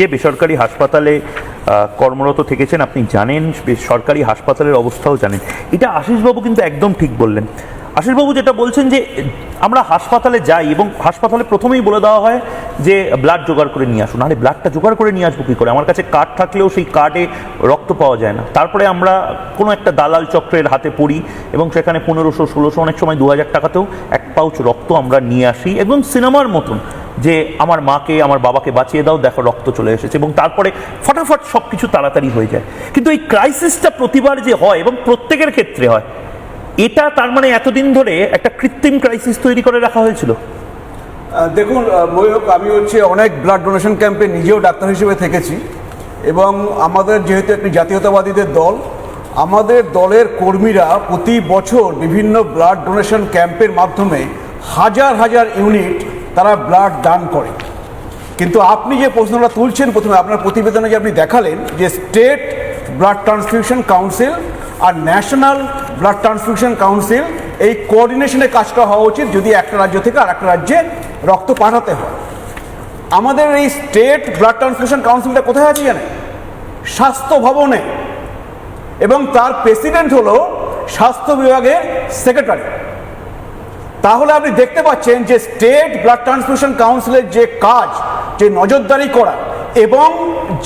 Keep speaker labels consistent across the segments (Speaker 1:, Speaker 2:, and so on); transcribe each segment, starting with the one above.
Speaker 1: যে বেসরকারি হাসপাতালে কর্মরত থেকেছেন, আপনি জানেন সরকারি হাসপাতালের অবস্থাও জানেন। এটা আশিসবাবু কিন্তু একদম ঠিক বললেন। আশিসবাবু যেটা বলছেন যে আমরা হাসপাতালে যাই এবং হাসপাতালে প্রথমেই বলে দেওয়া হয় যে ব্লাড জোগাড় করে নিয়ে আসুন। আরে ব্লাডটা জোগাড় করে নিয়ে আসবো কী করে? আমার কাছে কার্ড থাকলেও সেই কার্ডে রক্ত পাওয়া যায় না। তারপরে আমরা কোনো একটা দালাল চক্রের হাতে পড়ি এবং সেখানে 1500, 1600, অনেক সময় 2000 টাকাতেও এক পাউচ রক্ত আমরা নিয়ে আসি, একদম সিনেমার মতন, যে আমার মাকে আমার বাবাকে বাঁচিয়ে দাও, দেখো রক্ত চলে এসেছে, এবং তারপরে ফটাফট সব কিছু তাড়াতাড়ি হয়ে যায়। কিন্তু এই ক্রাইসিসটা প্রতিবার যে হয় এবং প্রত্যেকের ক্ষেত্রে হয়, এটা তার মানে এতদিন ধরে একটা কৃত্রিম ক্রাইসিস তৈরি করে রাখা হয়েছিল।
Speaker 2: দেখুন ময়ূক, আমি অনেক ব্লাড ডোনেশন ক্যাম্পে নিজেও ডাক্তার হিসেবে থেকেছি এবং আমাদের যেহেতু একটি জাতীয়তাবাদীদের দল, আমাদের দলের কর্মীরা প্রতি বছর বিভিন্ন ব্লাড ডোনেশন ক্যাম্পের মাধ্যমে হাজার হাজার ইউনিট তারা ব্লাড দান করে। কিন্তু আপনি যে প্রশ্নটা তুলছেন, প্রথমে আপনার প্রতিবেদনে যে আপনি দেখালেন যে স্টেট ব্লাড ট্রান্সফিউশন কাউন্সিল আর ন্যাশনাল ব্লাড ট্রান্সফিউশন কাউন্সিল, এই কোঅর্ডিনেশনে কাজটা হওয়া উচিত যদি একটা রাজ্য থেকে আর একটা রাজ্যে রক্ত পাঠাতে হয়। আমাদের এই স্টেট ব্লাড ট্রান্সফিউশন কাউন্সিলটা কোথায় আছে জানেন? স্বাস্থ্য ভবনে, এবং তার প্রেসিডেন্ট হলো স্বাস্থ্য বিভাগের সেক্রেটারি। তাহলে আপনি দেখতে পাচ্ছেন যে স্টেট ব্লাড ট্রান্সফিউশন কাউন্সিলের যে কাজ, যে নজরদারি করা এবং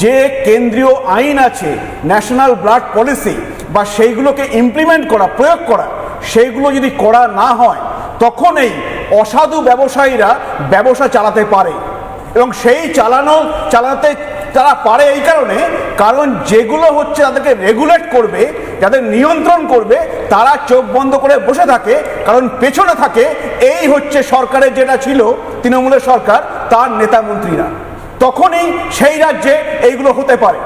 Speaker 2: যে কেন্দ্রীয় আইন আছে ন্যাশনাল ব্লাড পলিসি, বা সেইগুলোকে ইমপ্লিমেন্ট করা, প্রয়োগ করা, সেইগুলো যদি করা না হয় তখন এই অসাধু ব্যবসায়ীরা ব্যবসা চালাতে পারে। এবং সেই চালাতে তারা পারে এই কারণ যেগুলো তাদেরকে রেগুলেট করবে, যাদের নিয়ন্ত্রণ করবে, তারা চোখ বন্ধ করে বসে থাকে, কারণ পেছনে থাকে এই সরকারের যেটা ছিল তৃণমূলের সরকার, তার নেতা মন্ত্রীরা। তখনই সেই রাজ্যে এইগুলো হতে পারে।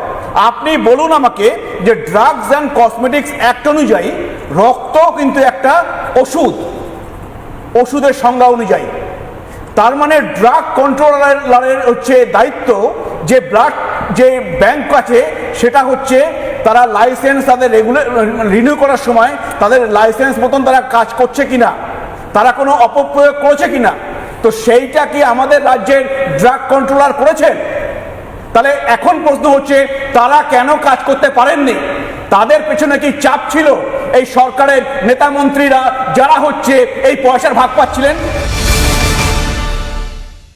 Speaker 2: আপনি বলুন আমাকে যে ড্রাগস অ্যান্ড কসমেটিক্স অ্যাক্ট অনুযায়ী রক্ত কিন্তু একটা ওষুধের সংজ্ঞা অনুযায়ী। তার মানে ড্রাগ কন্ট্রোলারের দায়িত্ব যে ব্লাড যে ব্যাংক আছে সেটা তারা লাইসেন্স তাদের রিনিউ করার সময় তাদের লাইসেন্স মতন তারা কাজ করছে কিনা, তারা কোনো অপপ্রয়োগ করেছে কিনা। তো সেইটা কি আমাদের রাজ্যের ড্রাগ কন্ট্রোলার করেছেন? তাহলে এখন প্রশ্ন তারা কেন কাজ করতে পারেননি? তাদের পেছনে কি চাপ ছিল এই সরকারের নেতা মন্ত্রীরা, যারা এই পয়সার ভাগ পাচ্ছিলেন?